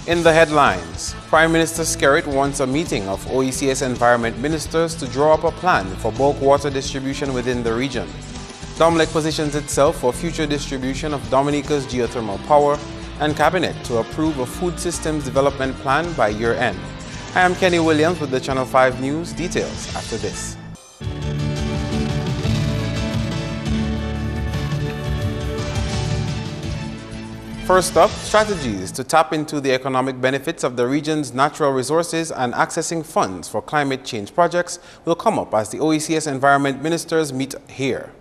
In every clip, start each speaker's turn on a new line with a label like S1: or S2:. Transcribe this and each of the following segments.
S1: In the headlines, Prime Minister Skerrit wants a meeting of OECS environment ministers to draw up a plan for bulk water distribution within the region. DOMLEC positions itself for future distribution of Dominica's geothermal power, and Cabinet to approve a food systems development plan by year end. I am Kenny Williams with the Channel 5 News. Details after this. First up, strategies to tap into the economic benefits of the region's natural resources and accessing funds for climate change projects will come up as the OECS environment ministers meet here.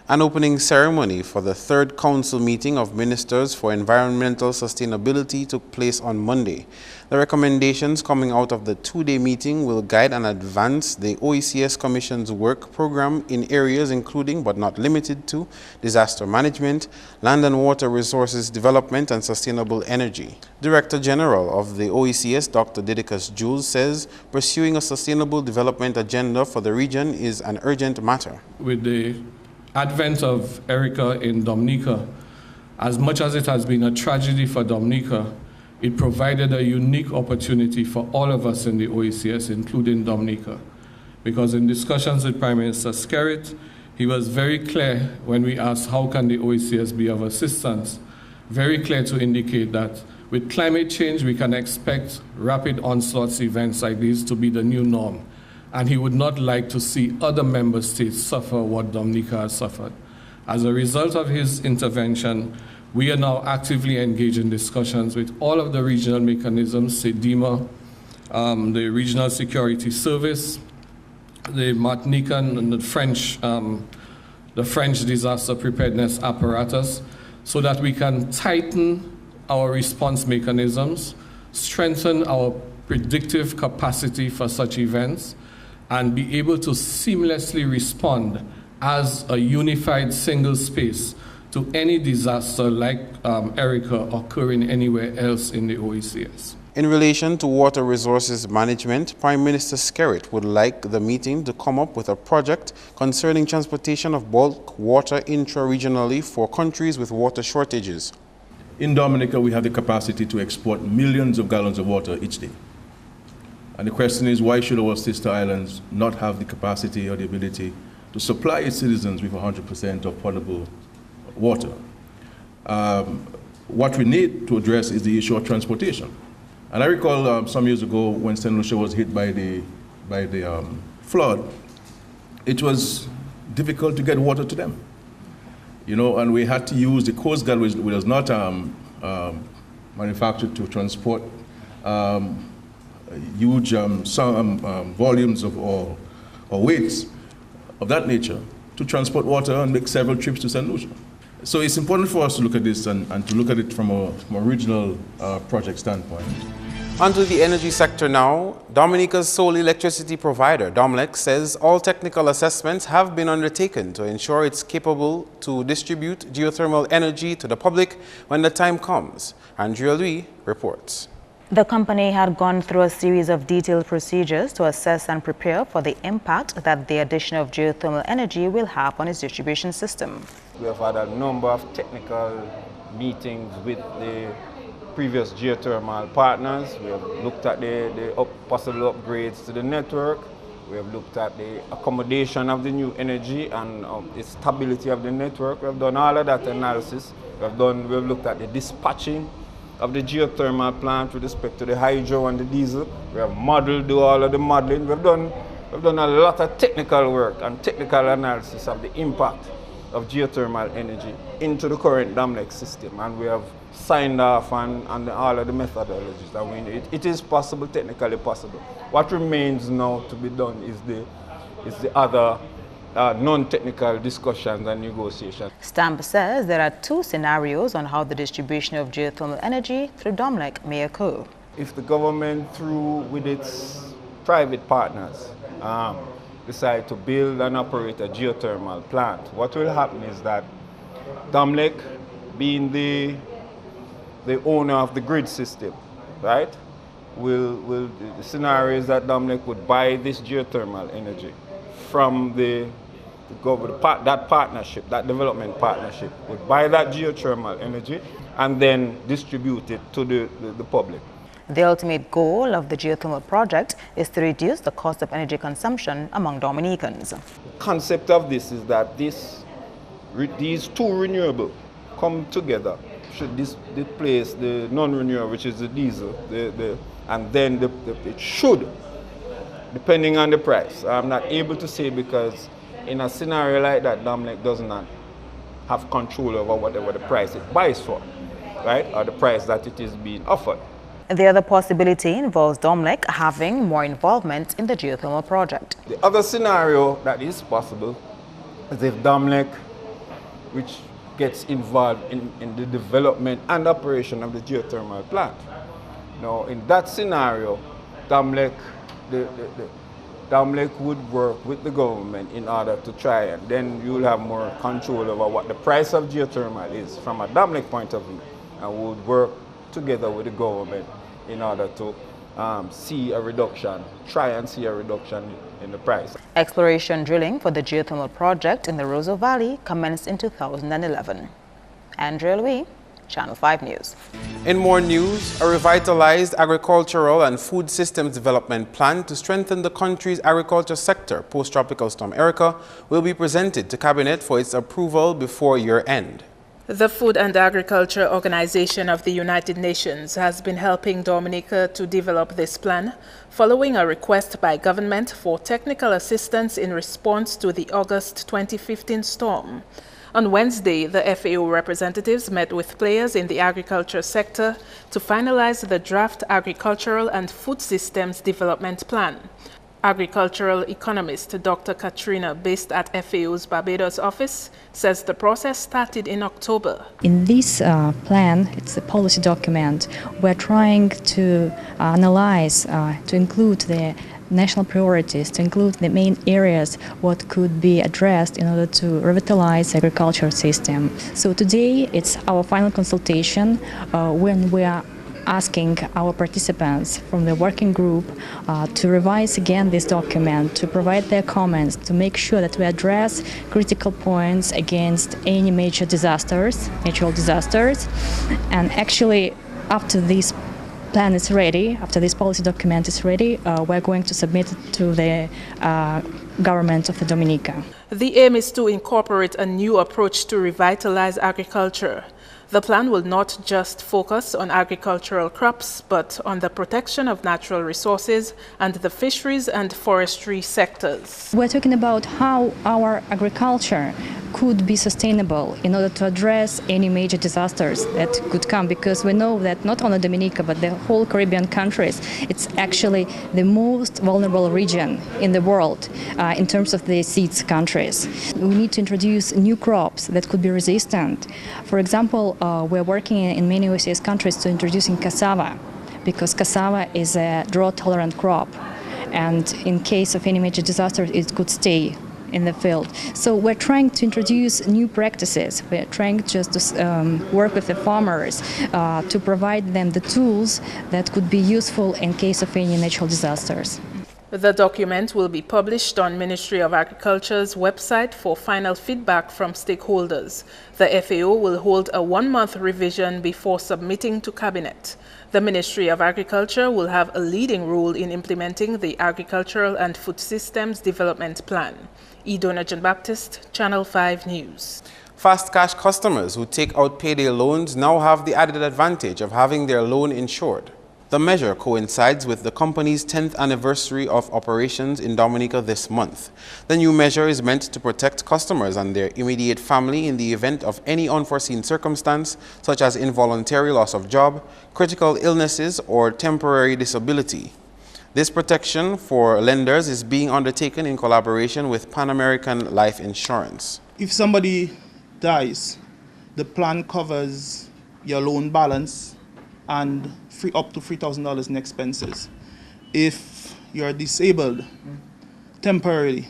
S1: An opening ceremony for the third council meeting of ministers for environmental sustainability took place on Monday. The recommendations coming out of the two-day meeting will guide and advance the OECS Commission's work program in areas including but not limited to disaster management, land and water resources development, and sustainable energy. Director General of the OECS, Dr. Didicus Jules, says pursuing a sustainable development agenda for the region is an urgent matter.
S2: With the advent of Erica in Dominica, as much as it has been a tragedy for Dominica, it provided a unique opportunity for all of us in the OECS, including Dominica. Because in discussions with Prime Minister Skerrit, he was very clear when we asked how can the OECS be of assistance, very clear to indicate that with climate change we can expect rapid onslaughts events like these to be the new norm. And he would not like to see other member states suffer what Dominica has suffered. As a result of his intervention, we are now actively engaged in discussions with all of the regional mechanisms, say DELMAR, the Regional Security Service, the Martinican and the French disaster preparedness apparatus, so that we can tighten our response mechanisms, strengthen our predictive capacity for such events, and be able to seamlessly respond as a unified single space to any disaster like Erica occurring anywhere else in the OECS.
S1: In relation to water resources management, Prime Minister Skerrit would like the meeting to come up with a project concerning transportation of bulk water intra-regionally for countries with water shortages.
S3: In Dominica, we have the capacity to export millions of gallons of water each day. And the question is, why should our sister islands not have the capacity or the ability to supply its citizens with 100% of potable water? What we need to address is the issue of transportation. And I recall some years ago when St. Lucia was hit by the flood, it was difficult to get water to them. You know, and we had to use the Coast Guard, which was not manufactured to transport huge volumes of or weights of that nature to transport water and make several trips to St. Lucia. So it's important for us to look at this and to look at it from a regional project standpoint.
S1: Onto the energy sector now. Dominica's sole electricity provider, DOMLEC, says all technical assessments have been undertaken to ensure it's capable to distribute geothermal energy to the public when the time comes. Andrea Louis reports.
S4: The company had gone through a series of detailed procedures to assess and prepare for the impact that the addition of geothermal energy will have on its distribution system.
S5: We have had a number of technical meetings with the previous geothermal partners. We have looked at the possible upgrades to the network. We have looked at the accommodation of the new energy and the stability of the network. We have done all of that analysis. We have looked at the dispatching of the geothermal plant with respect to the hydro and the diesel. We have modeled, do all of the modeling. We've done a lot of technical work and technical analysis of the impact of geothermal energy into the current DOMLEC system, and we have signed off on all of the methodologies. I mean, it is possible, technically possible. What remains now to be done is the other non-technical discussions and negotiations.
S4: Stamp says there are two scenarios on how the distribution of geothermal energy through DOMLEC may occur.
S5: If the government, through with its private partners, decide to build and operate a geothermal plant, what will happen is that DOMLEC, being the owner of the grid system, right, the scenario is that DOMLEC would buy this geothermal energy from that partnership, that development partnership, would buy that geothermal energy and then distribute it to the public.
S4: The ultimate goal of the geothermal project is to reduce the cost of energy consumption among Dominicans.
S5: The concept of this is that these two renewables come together. Should displace the non-renewable, which is the diesel, and then it should, depending on the price. I'm not able to say because in a scenario like that, DOMLEC does not have control over whatever the price it buys for, right, or the price that it is being offered.
S4: The other possibility involves DOMLEC having more involvement in the geothermal project.
S5: The other scenario that is possible is if DOMLEC, which gets involved in the development and operation of the geothermal plant. Now, in that scenario, DOMLEC would work with the government in order to try, and then you'll have more control over what the price of geothermal is from a DOMLEC point of view, and would work together with the government in order to see a reduction, try and see a reduction in the price.
S4: Exploration drilling for the geothermal project in the Roosevelt Valley commenced in 2011. Andrea Louis, Channel 5 News.
S1: In more news, a revitalized agricultural and food systems development plan to strengthen the country's agriculture sector post-tropical storm Erica will be presented to Cabinet for its approval before year-end.
S6: The Food and Agriculture Organization of the United Nations has been helping Dominica to develop this plan following a request by government for technical assistance in response to the August 2015 storm. On Wednesday, the FAO representatives met with players in the agriculture sector to finalize the draft Agricultural and Food Systems Development Plan. Agricultural economist Dr. Katrina, based at FAO's Barbados office, says the process started in October.
S7: In this plan, it's a policy document, we're trying to analyze, to include the national priorities, to include the main areas what could be addressed in order to revitalize the agriculture system. So today it's our final consultation when we are asking our participants from the working group to revise again this document, to provide their comments, to make sure that we address critical points against any major disasters, natural disasters. And actually, after this plan is ready, after this policy document is ready, we're going to submit it to the government of the Dominica.
S6: The aim is to incorporate a new approach to revitalize agriculture. The plan will not just focus on agricultural crops, but on the protection of natural resources and the fisheries and forestry sectors.
S7: We're talking about how our agriculture could be sustainable in order to address any major disasters that could come, because we know that not only Dominica but the whole Caribbean countries, it's actually the most vulnerable region in the world in terms of the seeds countries. We need to introduce new crops that could be resistant. For example, we're working in many OCS countries to introducing cassava, because cassava is a drought-tolerant crop, and in case of any major disaster, it could stay in the field. So we're trying to introduce new practices. We're trying just to work with the farmers to provide them the tools that could be useful in case of any natural disasters.
S6: The document will be published on Ministry of Agriculture's website for final feedback from stakeholders. The FAO will hold a one-month revision before submitting to Cabinet. The Ministry of Agriculture will have a leading role in implementing the Agricultural and Food Systems Development Plan. Idona Jean-Baptiste, Channel 5 News.
S1: Fast cash customers who take out payday loans now have the added advantage of having their loan insured. The measure coincides with the company's 10th anniversary of operations in Dominica this month. The new measure is meant to protect customers and their immediate family in the event of any unforeseen circumstance, such as involuntary loss of job, critical illnesses, or temporary disability. This protection for lenders is being undertaken in collaboration with Pan American Life Insurance.
S8: If somebody dies, the plan covers your loan balance and up to $3,000 in expenses. If you're disabled temporarily,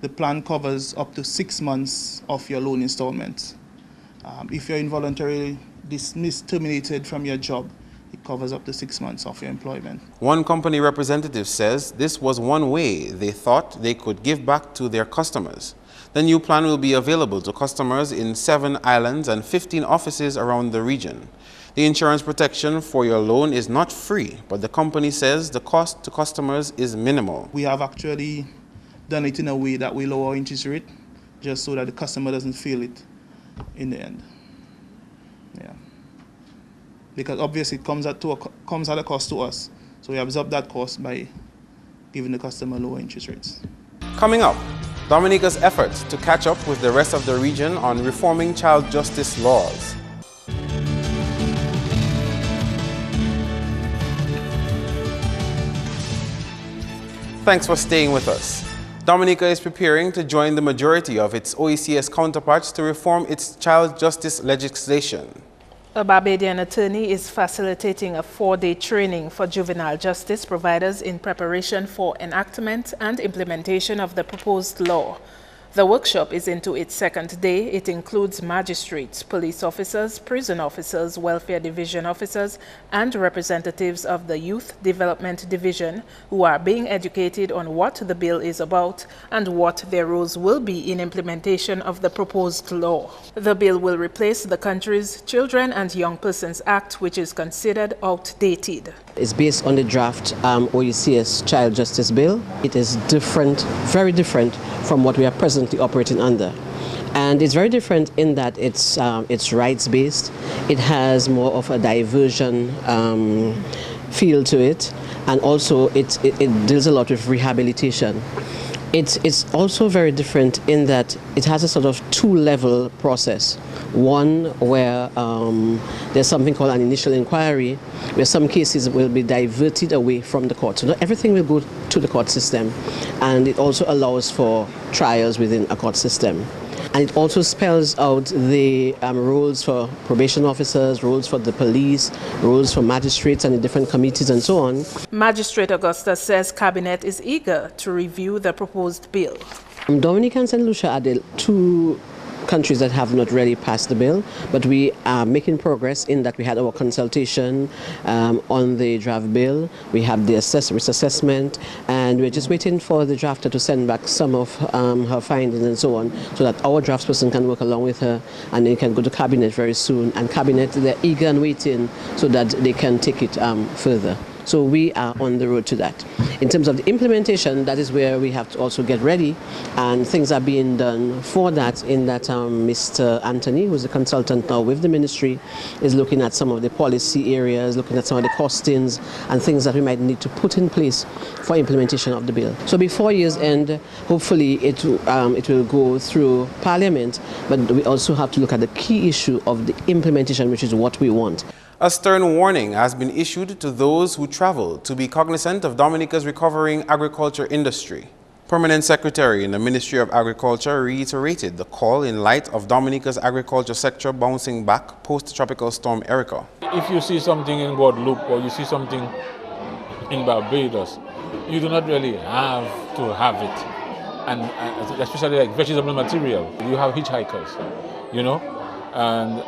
S8: the plan covers up to 6 months of your loan installments. If you're involuntarily dismissed, terminated from your job, it covers up to 6 months of your employment.
S1: One company representative says this was one way they thought they could give back to their customers. The new plan will be available to customers in 7 islands and 15 offices around the region. The insurance protection for your loan is not free, but the company says the cost to customers is minimal.
S8: We have actually done it in a way that we lower our interest rate, just so that the customer doesn't feel it in the end. Yeah. Because obviously it comes at a cost to us. So we absorb that cost by giving the customer lower interest rates.
S1: Coming up, Dominica's efforts to catch up with the rest of the region on reforming child justice laws. Thanks for staying with us. Dominica is preparing to join the majority of its OECS counterparts to reform its child justice legislation.
S6: A Barbadian attorney is facilitating a 4-day training for juvenile justice providers in preparation for enactment and implementation of the proposed law. The workshop is into its second day. It includes magistrates, police officers, prison officers, welfare division officers, and representatives of the Youth Development Division who are being educated on what the bill is about and what their roles will be in implementation of the proposed law. The bill will replace the country's Children and Young Persons Act, which is considered outdated.
S9: It's based on the draft OECS Child Justice Bill. It is different, very different from what we are presently operating under. And it's very different in that it's rights-based. It has more of a diversion feel to it, and also it deals a lot with rehabilitation. It's also very different in that it has a sort of two-level process. One where there's something called an initial inquiry, where some cases will be diverted away from the court. So not everything will go to the court system, and it also allows for trials within a court system. And it also spells out the roles for probation officers, roles for the police, roles for magistrates and the different committees and so on.
S6: Magistrate Augustus says Cabinet is eager to review the proposed bill.
S9: Dominica and St. Lucia are the two countries that have not really passed the bill, but we are making progress in that we had our consultation on the draft bill. We have the risk assessment, and we're just waiting for the drafter to send back some of her findings and so on, so that our draftsperson can work along with her and they can go to Cabinet very soon. And Cabinet, they're eager and waiting so that they can take it further. So we are on the road to that. In terms of the implementation, that is where we have to also get ready, and things are being done for that, in that Mr. Anthony, who's a consultant now with the ministry, is looking at some of the policy areas, looking at some of the costings and things that we might need to put in place for implementation of the bill. So before year's end, hopefully it will go through Parliament, but we also have to look at the key issue of the implementation, which is what we want.
S1: A stern warning has been issued to those who travel to be cognizant of Dominica's recovering agriculture industry. Permanent Secretary in the Ministry of Agriculture reiterated the call in light of Dominica's agriculture sector bouncing back post-tropical storm Erica.
S10: If you see something in Guadeloupe or you see something in Barbados, you do not really have to have it. And especially like vegetable material. You have hitchhikers, you know, and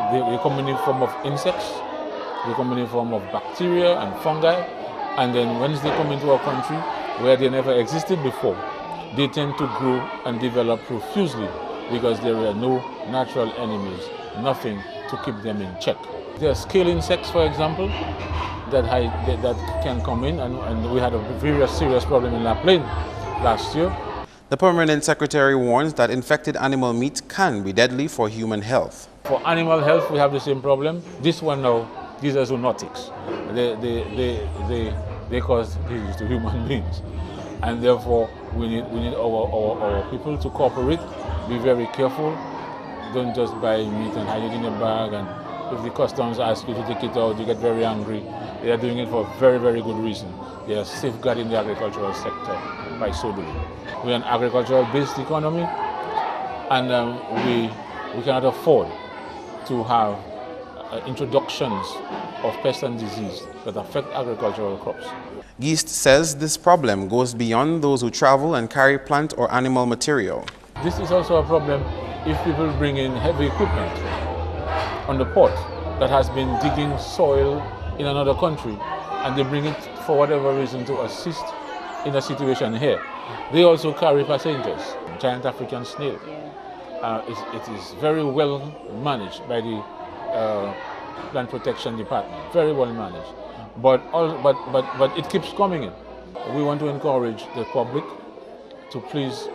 S10: they come in the form of insects, they come in the form of bacteria and fungi, and then once they come into our country where they never existed before, they tend to grow and develop profusely because there are no natural enemies, nothing to keep them in check. There are scale insects, for example, that can come in, and we had a very serious problem in La Plaine last year.
S1: The Permanent Secretary warns that infected animal meat can be deadly for human health.
S10: For animal health, we have the same problem. This one now, these are zoonotics. They cause disease to human beings. And therefore, we need our people to cooperate, be very careful. Don't just buy meat and hide it in a bag. And if the customs ask you to take it out, you get very angry. They are doing it for a very, very good reason. They are safeguarding the agricultural sector by so doing. We're an agricultural-based economy, and we cannot afford to have introductions of pests and disease that affect agricultural crops.
S1: Geest says this problem goes beyond those who travel and carry plant or animal material.
S10: This is also a problem if people bring in heavy equipment on the port that has been digging soil in another country, and they bring it for whatever reason to assist in a situation here. They also carry passengers, giant African snail. It is very well managed by the Plant Protection Department. Very well managed. But it keeps coming in. We want to encourage the public to please,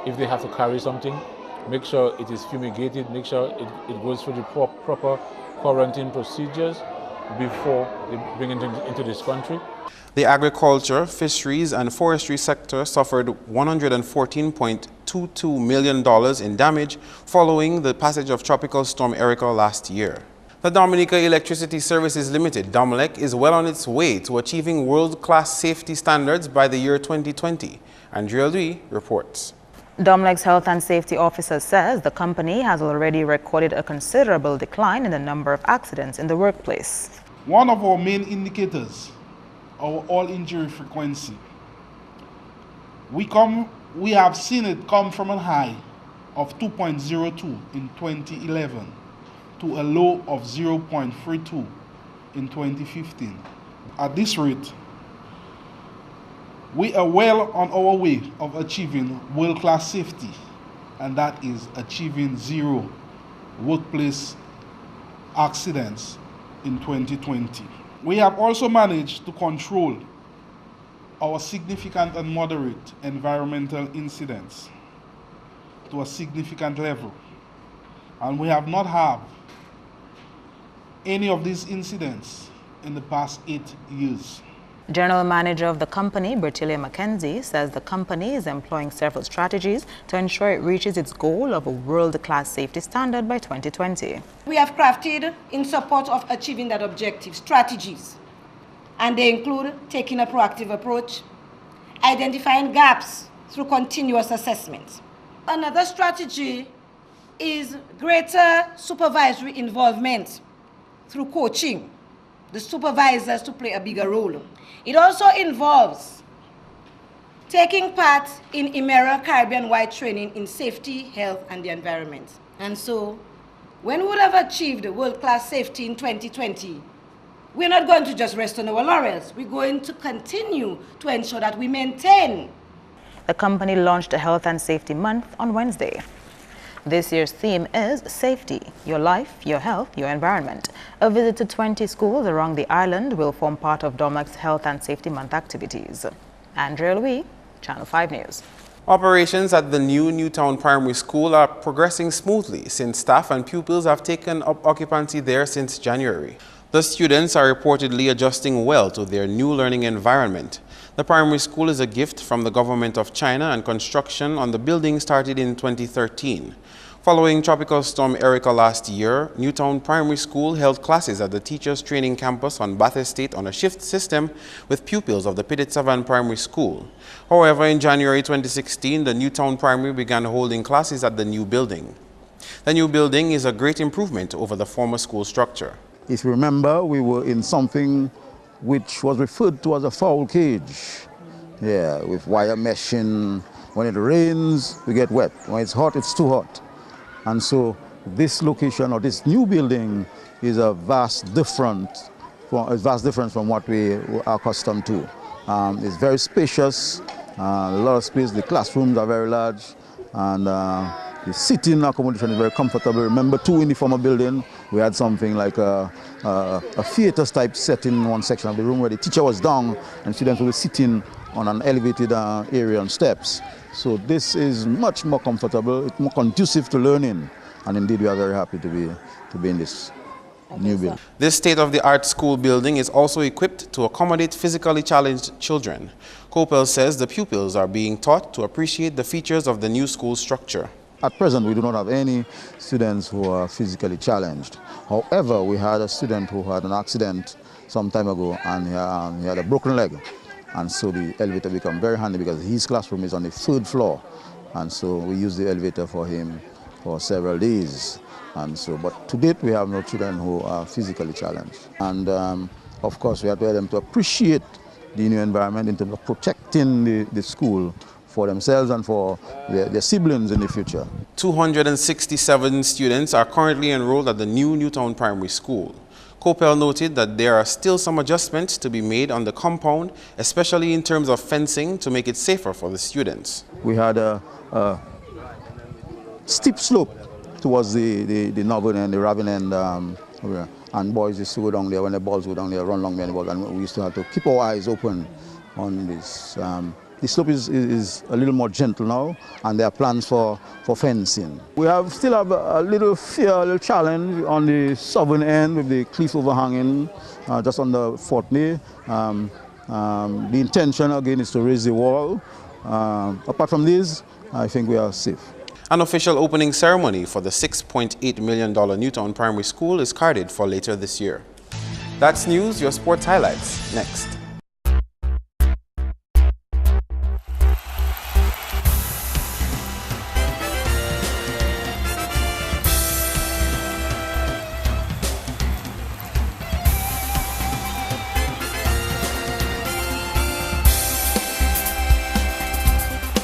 S10: if they have to carry something, make sure it is fumigated, make sure it goes through the proper quarantine procedures before they bring it into this country.
S1: The agriculture, fisheries and forestry sector suffered $114.22 million in damage following the passage of Tropical Storm Erika last year. The Dominica Electricity Services Limited, DOMLEC, is well on its way to achieving world-class safety standards by the year 2020. GERALD reports.
S4: DOMLEC's health and safety officer says the company has already recorded a considerable decline in the number of accidents in the workplace.
S8: One of our main indicators, our all-injury frequency. We have seen it come from a high of 2.02 in 2011 to a low of 0.32 in 2015. At this rate, we are well on our way of achieving world-class safety, and that is achieving zero workplace accidents in 2020. We have also managed to control our significant and moderate environmental incidents to a significant level, and we have not had any of these incidents in the past 8 years.
S4: General Manager of the company, Bertilia Mackenzie, says the company is employing several strategies to ensure it reaches its goal of a world-class safety standard by 2020.
S11: We have crafted, in support of achieving that objective, strategies, and they include taking a proactive approach, identifying gaps through continuous assessment. Another strategy is greater supervisory involvement through coaching the supervisors to play a bigger role. It also involves taking part in EMERA Caribbean-wide training in safety, health, and the environment. And so, when we would have achieved world-class safety in 2020, we're not going to just rest on our laurels. We're going to continue to ensure that we maintain.
S4: The company launched a Health and Safety Month on Wednesday. This year's theme is Safety, Your Life, Your Health, Your Environment. A visit to 20 schools around the island will form part of DOMLEC's Health and Safety Month activities. GERALD, Channel 5 News.
S1: Operations at the new Newtown Primary School are progressing smoothly since staff and pupils have taken up occupancy there since January. The students are reportedly adjusting well to their new learning environment. The primary school is a gift from the government of China, and construction on the building started in 2013. Following Tropical Storm Erika last year, Newtown Primary School held classes at the Teachers Training Campus on Bath Estate on a shift system with pupils of the Pitt-Savan Primary School. However, in January 2016, the Newtown Primary began holding classes at the new building. The new building is a great improvement over the former school structure.
S12: If you remember, we were in something which was referred to as a fowl cage. Yeah, with wire meshing. When it rains, we get wet. When it's hot, it's too hot. And so this location, or this new building, is a vast difference from what we are accustomed to. It's very spacious, a lot of space. The classrooms are very large, and the sitting accommodation is very comfortable. Remember, too, in the former building, we had something like a theater-type setting in one section of the room where the teacher was down and students were sitting on an elevated area on steps. So this is much more comfortable, it's more conducive to learning, and indeed we are very happy to be in this new building.
S1: This state-of-the-art school building is also equipped to accommodate physically challenged children. Kopel says the pupils are being taught to appreciate the features of the new school structure.
S12: At present, we do not have any students who are physically challenged. However, we had a student who had an accident some time ago, and he had a broken leg. And so the elevator became very handy because his classroom is on the 3rd floor. And so we used the elevator for him for several days. And so, but to date, we have no children who are physically challenged. And of course, we have to let them to appreciate the new environment in terms of protecting the school for themselves and for their siblings in the future.
S1: 267 students are currently enrolled at the new Newtown Primary School. Kopel noted that there are still some adjustments to be made on the compound, especially in terms of fencing, to make it safer for the students.
S12: We had a steep slope towards the northern and the Raven End And boys used to go down there, when the balls go down there, run along there, and we used to have to keep our eyes open on this. The slope is a little more gentle now, and there are plans for fencing. We still have a little fear, a little challenge on the southern end with the cliff overhanging just under 4th May. The intention again is to raise the wall. Apart from this, I think we are safe.
S1: An official opening ceremony for the $6.8 million Newtown Primary School is carded for later this year. That's news, your sports highlights next.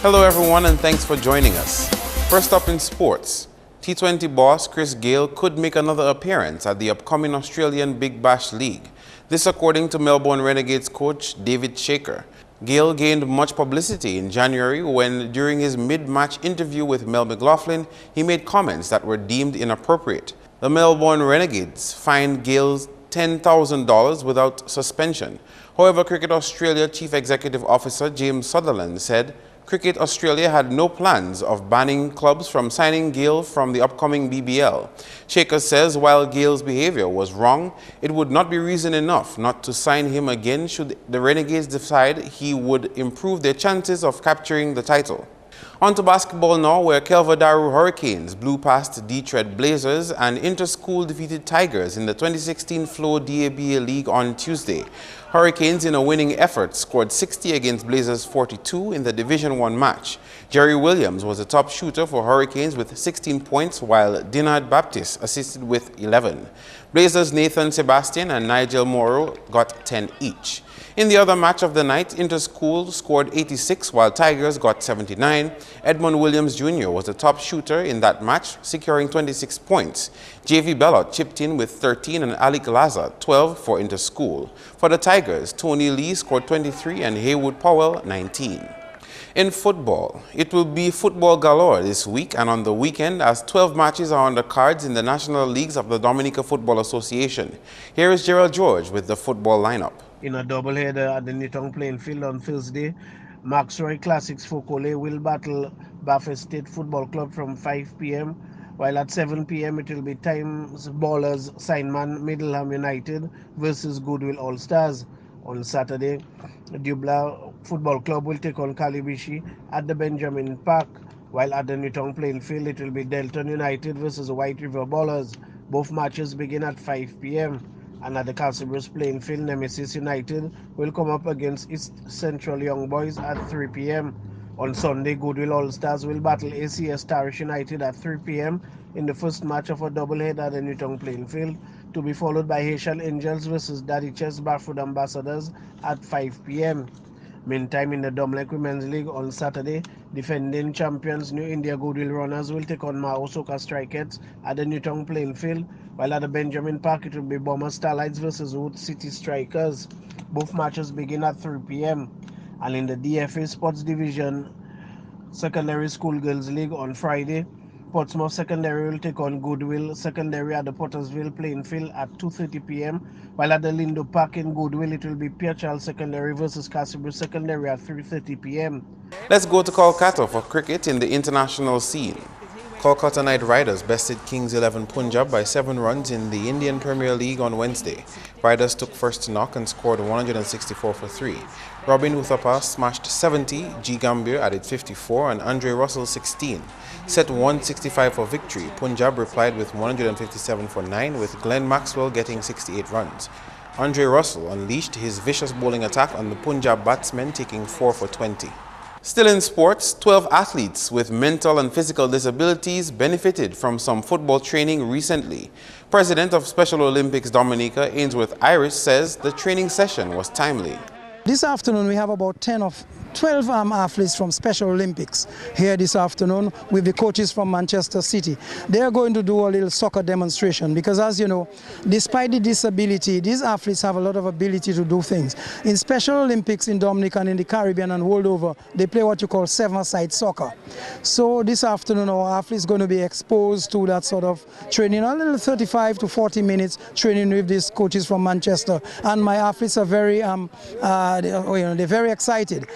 S1: Hello everyone, and thanks for joining us. First up in sports, T20 boss Chris Gayle could make another appearance at the upcoming Australian Big Bash League. This according to Melbourne Renegades coach David Shaker. Gayle gained much publicity in January when, during his mid-match interview with Mel McLaughlin, he made comments that were deemed inappropriate. The Melbourne Renegades fined Gayle $10,000 without suspension. However, Cricket Australia Chief Executive Officer James Sutherland said Cricket Australia had no plans of banning clubs from signing Gayle from the upcoming BBL. Shaker says while Gayle's behavior was wrong, it would not be reason enough not to sign him again should the Renegades decide he would improve their chances of capturing the title. On to basketball now, where Kelvedaro Hurricanes blew past Detroit Blazers and Interschool defeated Tigers in the 2016 Flow DABA League on Tuesday. Hurricanes, in a winning effort, scored 60 against Blazers 42 in the Division I match. Jerry Williams was the top shooter for Hurricanes with 16 points, while Dinard Baptiste assisted with 11. Blazers' Nathan Sebastian and Nigel Morrow got 10 each. In the other match of the night, Interschool scored 86 while Tigers got 79. Edmund Williams Jr. was the top shooter in that match, securing 26 points. JV Bellot chipped in with 13 and Alec Laza 12 for Interschool. For the Tigers, Tony Lee scored 23 and Haywood Powell 19. In football, it will be football galore this week and on the weekend as 12 matches are on the cards in the national leagues of the Dominica Football Association. Here is Gerald George with the football lineup.
S13: In a doubleheader at the Newtown playing field on Thursday, Maxroy Classics Fokole will battle Baffin State Football Club from 5 p.m. while at 7 p.m. it will be Times Ballers Signman Middleham United versus Goodwill All Stars. On Saturday, Dubla Football Club will take on Kalibishi at the Benjamin Park, while at the Newtown playing field it will be Delton United versus White River Ballers. Both matches begin at 5 p.m. And at the Castlebrooks playing field, Nemesis United will come up against East Central Young Boys at 3 p.m. On Sunday, Goodwill All-Stars will battle ACS Tarish United at 3 p.m. in the first match of a doubleheader at the Newtown playing field, to be followed by Haitian Angels versus Daddy Chess Barfoot Ambassadors at 5 p.m. Meantime, in the DOMLEC Women's League on Saturday, defending champions New India Goodwill Runners will take on Mao Soka Strikettes at the Newtown playing field, while at the Benjamin Park it will be Bomber Starlights versus Wood City Strikers. Both matches begin at 3 p.m. And in the DFA Sports Division Secondary School Girls League on Friday, Portsmouth Secondary will take on Goodwill Secondary at the Pottersville playing field at 2:30 p.m. while at the Lindo Park in Goodwill it will be Pierre Charles Secondary versus Castlebrooks Secondary at 3:30 p.m.
S1: Let's go to Kolkata for cricket in the international scene. Kolkata Knight Riders bested Kings 11 Punjab by 7 runs in the Indian Premier League on Wednesday. Riders took first to knock and scored 164 for 3. Robin Uthappa smashed 70, G. Gambhir added 54 and Andre Russell 16. Set 165 for victory, Punjab replied with 157 for 9 with Glenn Maxwell getting 68 runs. Andre Russell unleashed his vicious bowling attack on the Punjab batsmen, taking 4 for 20. Still in sports, 12 athletes with mental and physical disabilities benefited from some football training recently. President of Special Olympics Dominica, Ainsworth Iris, says the training session was timely.
S14: This afternoon we have about 10 of 12 athletes from Special Olympics here this afternoon with the coaches from Manchester City. They are going to do a little soccer demonstration because, as you know, despite the disability, these athletes have a lot of ability to do things. In Special Olympics in Dominica and in the Caribbean and world over, they play what you call seven-a-side soccer. So this afternoon our athletes are going to be exposed to that sort of training, a little 35 to 40 minutes training with these coaches from Manchester, and my athletes are very, they're very excited.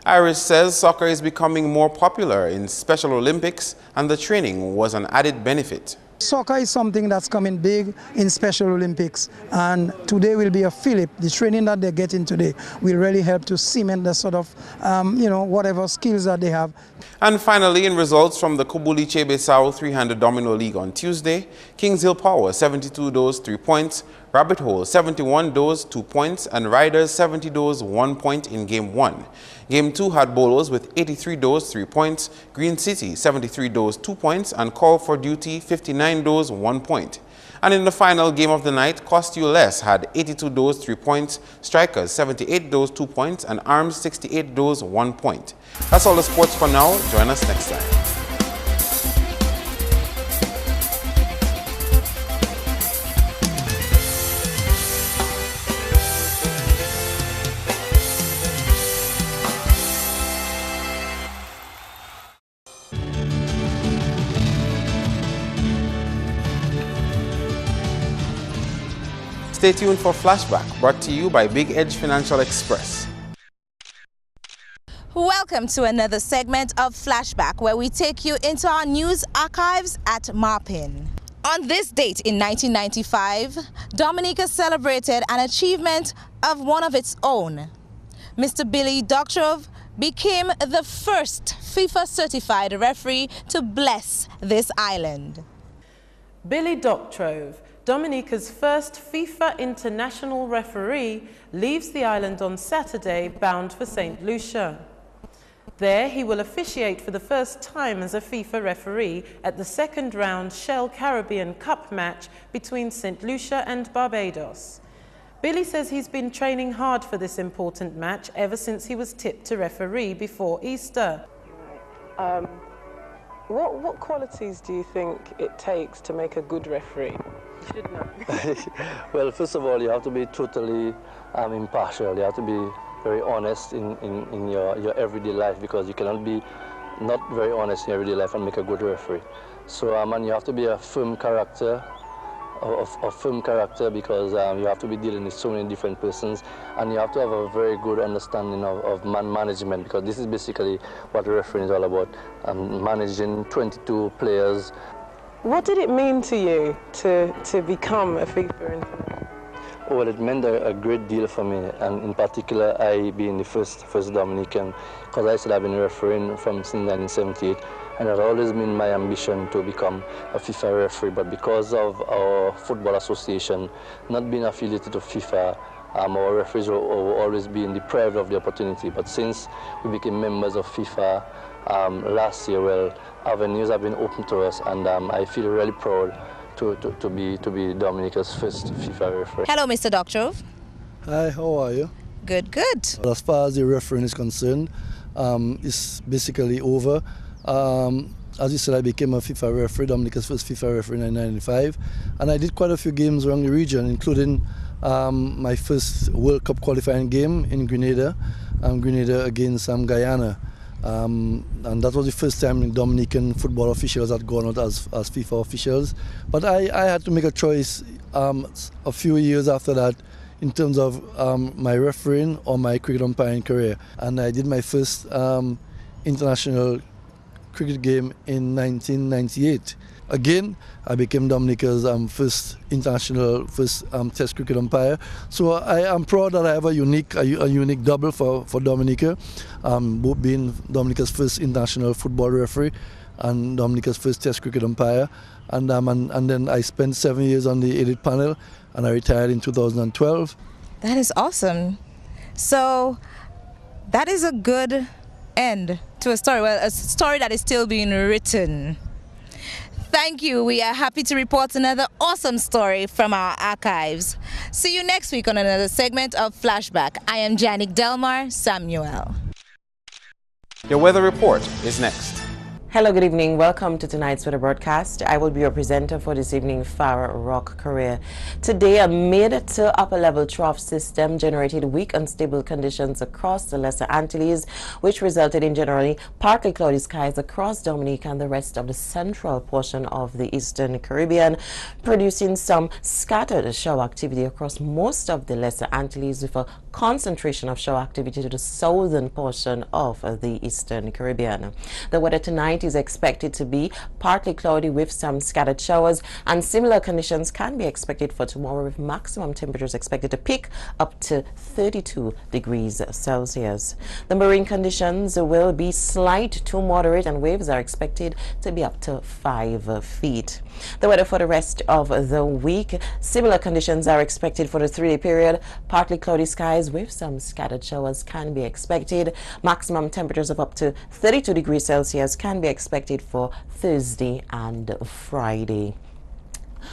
S1: Iris says soccer is becoming more popular in Special Olympics and the training was an added benefit.
S14: Soccer is something that's coming big in Special Olympics, and today will be a fillip. The training that they're getting today will really help to cement the sort of, whatever skills that they have.
S1: And finally, in results from the Kubuliche-Bissau 300 Domino League on Tuesday, Kings Hill Power 72 doors 3 points, Rabbit Hole 71 doors 2 points, and Riders 70 doors 1 point in Game 1. Game 2 had Bolos with 83 doors 3 points, Green City 73 doors 2 points, and Call for Duty 59 doors 1 point. And in the final game of the night, Cost You Less had 82 doors 3 points, Strikers 78 doors 2 points, and Arms 68 doors 1 point. That's all the sports for now. Join us next time. Stay tuned for Flashback, brought to you by Big Edge Financial Express.
S15: Welcome to another segment of Flashback, where we take you into our news archives at Marpin. On this date in 1995, Dominica celebrated an achievement of one of its own. Mr. Billy Doctrove became the first FIFA-certified referee to bless this island.
S16: Billy Doctrove, Dominica's first FIFA international referee, leaves the island on Saturday bound for St. Lucia. There he will officiate for the first time as a FIFA referee at the second round Shell Caribbean Cup match between St. Lucia and Barbados. Billy says he's been training hard for this important match ever since he was tipped to referee before Easter.
S17: What qualities do you think it takes to make a good referee? You should know.
S18: Well, first of all, you have to be totally impartial. You have to be very honest in your everyday life, because you cannot be not very honest in your everyday life and make a good referee. So, and you have to be a firm character, because you have to be dealing with so many different persons, and you have to have a very good understanding of man management, because this is basically what refereeing is all about, managing 22 players.
S17: What did it mean to you to become a FIFA international?
S18: Well, it meant a great deal for me, and in particular, I being the first Dominican, because I said I've been refereeing since 1978, and it has always been my ambition to become a FIFA referee. But because of our football association not being affiliated to FIFA, our referees will always being deprived of the opportunity. But since we became members of FIFA last year, well, avenues have been open to us, and I feel really proud to be Dominica's first FIFA referee.
S15: Hello, Mr. Doctrove.
S19: Hi, how are you?
S15: Good, good.
S19: As far as the refereeing is concerned, it's basically over. As you said, I became a FIFA referee, Dominica's first FIFA referee in 1995, and I did quite a few games around the region, including my first World Cup qualifying game in Grenada, Grenada against Guyana. And that was the first time the Dominican football officials had gone out as FIFA officials. But I had to make a choice a few years after that in terms of my refereeing or my cricket umpiring career. And I did my first international cricket game in 1998. Again, I became Dominica's first Test cricket umpire. So I am proud that I have a unique double for Dominica, both being Dominica's first international football referee and Dominica's first Test cricket umpire. And then I spent 7 years on the edit panel, and I retired in 2012.
S15: That is awesome. So that is a good end to a story. Well, a story that is still being written. Thank you. We are happy to report another awesome story from our archives. See you next week on another segment of Flashback. I am JANIQUE Delmar Samuel.
S1: Your weather report is next.
S20: Hello, good evening. Welcome to tonight's weather broadcast. I will be your presenter for this evening, Farah Rock Korea. Today, a mid to upper level trough system generated weak unstable conditions across the Lesser Antilles, which resulted in generally partly cloudy skies across Dominica and the rest of the central portion of the Eastern Caribbean, producing some scattered shower activity across most of the Lesser Antilles with a concentration of shower activity to the southern portion of the Eastern Caribbean. The weather tonight is expected to be partly cloudy with some scattered showers, and similar conditions can be expected for tomorrow with maximum temperatures expected to peak up to 32 degrees Celsius. The marine conditions will be slight to moderate and waves are expected to be up to 5 feet. The weather for the rest of the week, similar conditions are expected for the 3-day period. Partly cloudy skies with some scattered showers can be expected. Maximum temperatures of up to 32 degrees Celsius can be expected for Thursday and Friday.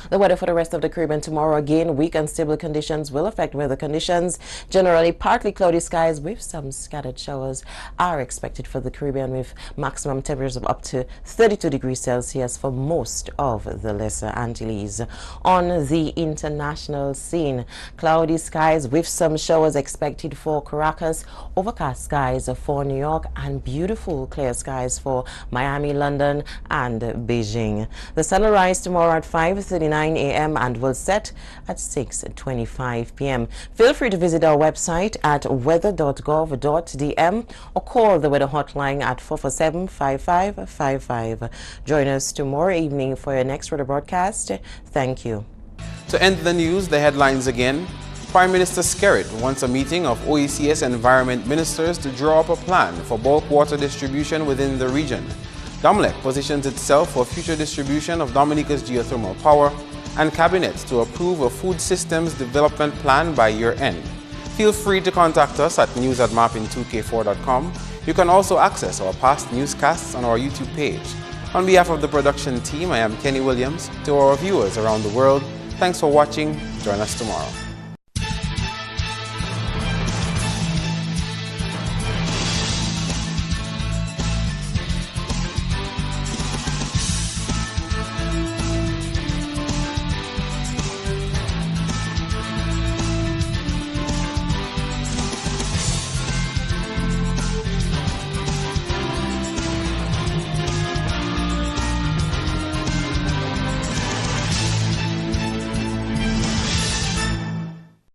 S20: The weather for the rest of the Caribbean tomorrow, again, weak and stable conditions will affect weather conditions. Generally, partly cloudy skies with some scattered showers are expected for the Caribbean with maximum temperatures of up to 32 degrees Celsius for most of the Lesser Antilles. On the international scene, cloudy skies with some showers expected for Caracas, overcast skies for New York, and beautiful clear skies for Miami, London, and Beijing. The sun will rise tomorrow at 5:39 a.m. and will set at 6:25 p.m. Feel free to visit our website at weather.gov.dm or call the weather hotline at 447-5555. Join us tomorrow evening for your next weather broadcast. Thank you.
S1: To end the news, the headlines again. Prime Minister Skerrit wants a meeting of OECS environment ministers to draw up a plan for bulk water distribution within the region. DOMLEC positions itself for future distribution of Dominica's geothermal power, and Cabinet to approve a food systems development plan by year-end. Feel free to contact us at news@marpin2k4.com. You can also access our past newscasts on our YouTube page. On behalf of the production team, I am Kenny Williams. To our viewers around the world, thanks for watching. Join us tomorrow.